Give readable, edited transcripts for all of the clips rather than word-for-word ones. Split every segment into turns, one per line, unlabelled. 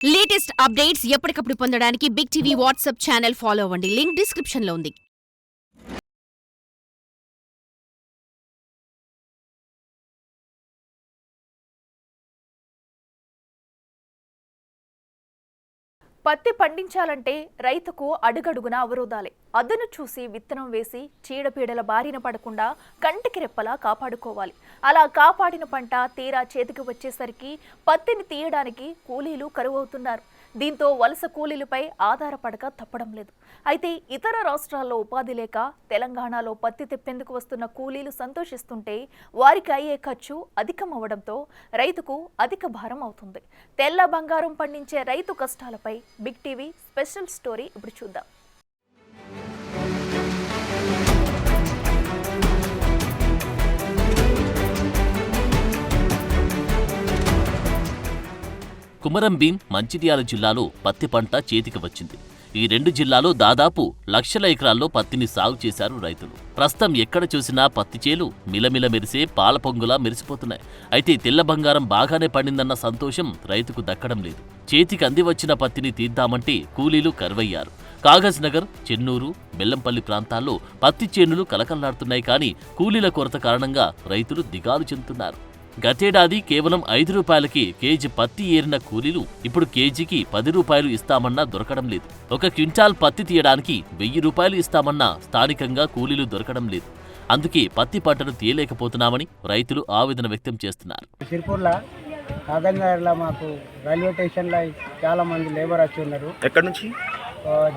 Latest updates ఎప్పటికప్పుడు పొందడానికి Big TV WhatsApp channel follow అవ్వండి. లింక్ డిస్క్రిప్షన్లో ఉంది.
పత్తి పండించాలంటే రైతుకు అడుగడుగున అవరోధాలే. అదను చూసి విత్తనం వేసి చీడపీడల బారిన పడకుండా కంటికి రెప్పలా కాపాడుకోవాలి. అలా కాపాడిన పంట తీరా చేతికి వచ్చేసరికి పత్తిని తీయడానికి కూలీలు కరువవుతున్నారు. దీంతో వలస కూలీలపై ఆధారపడక తప్పడం లేదు. అయితే ఇతర రాష్ట్రాల్లో ఉపాధి లేక తెలంగాణలో పత్తి తెప్పేందుకు వస్తున్న కూలీలు సంతోషిస్తుంటే వారికి అయ్యే ఖర్చు అధికం అవడంతో రైతుకు అధిక భారం అవుతుంది. తెల్ల బంగారం పండించే రైతు కష్టాలపై బిగ్ టీవీ స్పెషల్ స్టోరీ ఇప్పుడు చూద్దాం.
కుమరం భీం మంచిర్యాల జిల్లాలో పత్తి పంట చేతికి వచ్చింది. ఈ రెండు జిల్లాలో దాదాపు లక్షల ఎకరాల్లో పత్తిని సాగు చేశారు రైతులు. ప్రస్తుతం ఎక్కడ చూసినా పత్తి చేలు మిలమిల మెరిసే పాల పొంగులా మెరిసిపోతున్నాయి. అయితే తెల్ల బంగారం బాగానే పండిందన్న సంతోషం రైతుకు దక్కడం లేదు. చేతికి అంది వచ్చిన పత్తిని తీద్దామంటే కూలీలు కరువయ్యారు. కాగజ్ నగర్, చెన్నూరు, బెల్లంపల్లి ప్రాంతాల్లో పత్తి చేనులు కలకల్లాడుతున్నాయి. కానీ కూలీల కొరత కారణంగా రైతులు దిగాలు చెందుతున్నారు. గతేడాది కేవలం 5 రూపాయలకి కేజీ పత్తి ఏరిన కూలీలు ఇప్పుడు కేజీకి 10 రూపాయలు ఇస్తామన్నా దొరకడం లేదు. ఒక క్వింటాల్ పత్తి తీయడానికి 1000 రూపాయలు ఇస్తామన్నా స్థానికంగా కూలీలు దొరకడం లేదు. అందుకే పత్తి పంటను తీయలేకపోతున్నామని రైతులు ఆవేదన వ్యక్తం చేస్తున్నారు.
సిర్పూర్లో కాగజ్నగర్లో మాకు రైల్వే స్టేషన్లో చాలా మంది లేబర్ వచ్చి ఉన్నారు.
ఎక్కడి నుంచి?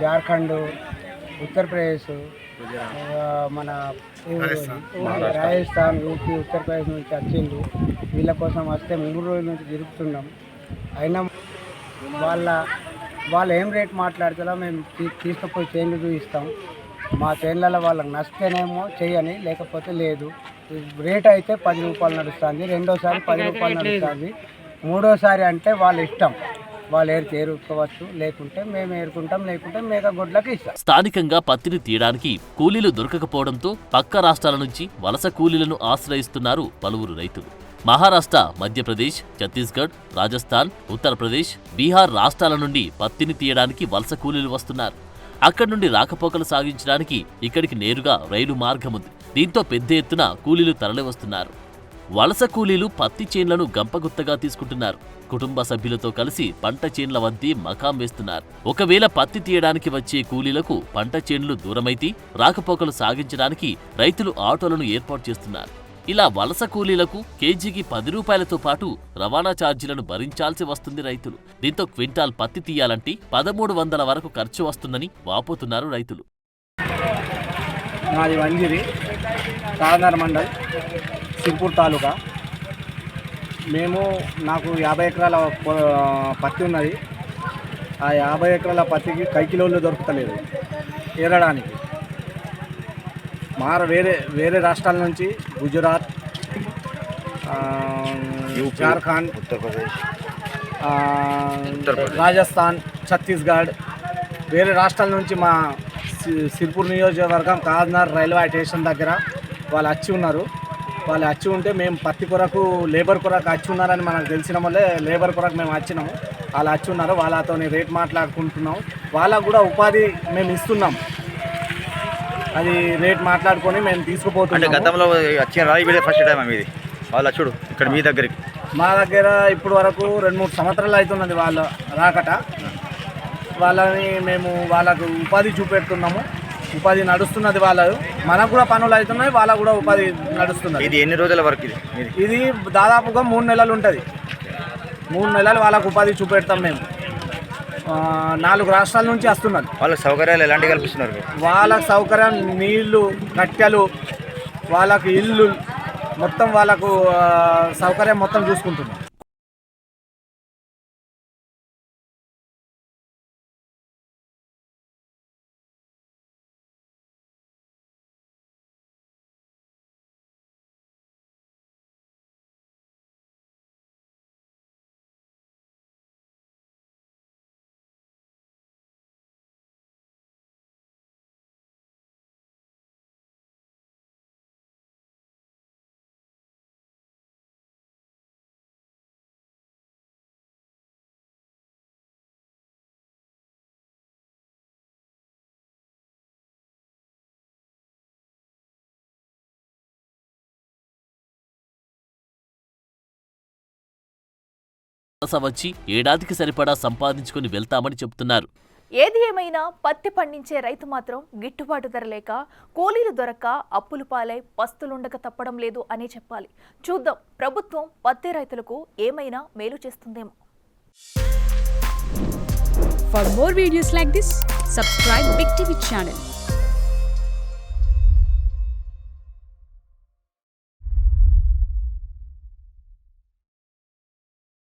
జార్ఖండ్, ఉత్తరప్రదేశ్, మన రాజస్థాన్, యూపీ, ఉత్తరప్రదేశ్ నుంచి వచ్చిండ్రు. వీళ్ళ కోసం వస్తే 3 రోజుల నుంచి తిరుగుతున్నాం. అయినా వాళ్ళు ఏం రేట్ మాట్లాడతారో మేము తీసుకుపోయి చేన్లు చూపిస్తాం. మా చేన్లలో వాళ్ళకి నచ్చితేనేమో చేయని, లేకపోతే లేదు. రేట్ అయితే 10 రూపాయలు నడుస్తుంది, రెండోసారి 10 రూపాయలు నడుస్తుంది, మూడోసారి అంటే వాళ్ళ ఇష్టం. వాళ్ళు ఏరుకోవచ్చు, లేకుంటే మేము ఏరుకుంటాం, లేకుంటే మేక గొడ్లకి ఇస్తాం.
స్థానికంగా పత్తిని తీయడానికి కూలీలు దొరకకపోవడంతో పక్క రాష్ట్రాల నుంచి వలస కూలీలను ఆశ్రయిస్తున్నారు పలువురు రైతులు. మహారాష్ట్ర, మధ్యప్రదేశ్, ఛత్తీస్గఢ్, రాజస్థాన్, ఉత్తరప్రదేశ్, బీహార్ రాష్ట్రాల నుండి పత్తిని తీయడానికి వలస కూలీలు వస్తున్నారు. అక్కడి నుండి రాకపోకలు సాగించడానికి ఇక్కడికి నేరుగా రైలు మార్గం ఉంది. దీంతో పెద్ద ఎత్తున కూలీలు తరలివస్తున్నారు. వలస కూలీలు పత్తి చేన్లను గంపగుత్తగా తీసుకుంటున్నారు. కుటుంబ సభ్యులతో కలిసి పంట చేన్ల వద్దే మకాం వేస్తున్నారు. ఒకవేళ పత్తి తీయడానికి వచ్చే కూలీలకు పంట చేన్లు దూరమైతే రాకపోకలు సాగించడానికి రైతులు ఆటోలను ఏర్పాటు చేస్తున్నారు. ఇలా వలస కూలీలకు కేజీకి 10 రూపాయలతో పాటు రవాణా ఛార్జీలను భరించాల్సి వస్తుంది రైతులు. దీంతో క్వింటాల్ పత్తి తీయాలంటే 1300 వరకు ఖర్చు వస్తుందని వాపోతున్నారు రైతులు.
మాది వంజిరి, కాగజ్నగర్ మండల్, సిర్పూర్ తాలూకా. నాకు 50 ఎకరాల పత్తి ఉన్నది. ఆ 50 ఎకరాల పత్తికి కైకిలోళ్ళు దొరుకుతలేదు ఏరడానికి. వేరే రాష్ట్రాల నుంచి గుజరాత్, జార్ఖండ్,
ఉత్తరప్రదేశ్,
రాజస్థాన్, ఛత్తీస్గఢ్, వేరే రాష్ట్రాల నుంచి మా సిర్పూర్ నియోజకవర్గం కాగజ్నగర్ రైల్వే స్టేషన్ దగ్గర వాళ్ళు వచ్చి ఉన్నారు. వాళ్ళు వచ్చి ఉంటే మేము పత్తి కొరకు లేబర్ కొరకు వచ్చి ఉన్నారని మనకు తెలిసిన వల్లే లేబర్ కొరకు మేము వచ్చినాము. వాళ్ళు వచ్చి ఉన్నారు, వాళ్ళతో రేట్ మాట్లాడుకుంటున్నాం. వాళ్ళకు కూడా ఉపాధి మేము ఇస్తున్నాం. అది రేట్ మాట్లాడుకొని మేము తీసుకుపోతున్నాం.
గతంలో వచ్చిన ఫస్ట్ టైం ఇది వాళ్ళు చూడు ఇక్కడ మీ దగ్గరికి.
మా దగ్గర ఇప్పుడు వరకు 2-3 సంవత్సరాలు అవుతున్నది వాళ్ళు రాకట. వాళ్ళకు ఉపాధి చూపెడుతున్నాము. ఉపాధి నడుస్తున్నది. వాళ్ళు మనకు కూడా పనులు అవుతున్నాయి, వాళ్ళకు కూడా ఉపాధి నడుస్తున్నది.
ఇది ఎన్ని రోజుల వరకు?
ఇది దాదాపుగా 3 నెలలు ఉంటుంది. 3 నెలలు వాళ్ళకు ఉపాధి చూపెడతాం మేము. 4 రాష్ట్రాల నుంచి వస్తున్నారు.
వాళ్ళ సౌకర్యాలు ఎలాంటి కల్పిస్తున్నారు?
వాళ్ళకు సౌకర్యం, నీళ్లు, కట్టెలు, వాళ్ళకు ఇల్లు, మొత్తం వాళ్ళకు సౌకర్యం మొత్తం చూసుకుంటున్నాం.
వలస వచ్చి ఏడాదికి సరిపడా సంపాదించుకుని వెళ్తామని చెబుతున్నారు.
ఏది ఏమైనా పత్తి పండించే రైతు మాత్రం గిట్టుబాటు ధర లేక, కూలీలు దొరక్క అప్పులు పాలై పస్తులుండక తప్పడం లేదు అనే చెప్పాలి. చూద్దాం ప్రభుత్వం పత్తి రైతులకు ఏమైనా మేలు చేస్తుందేమో.
For more videos like this, subscribe Big TV channel.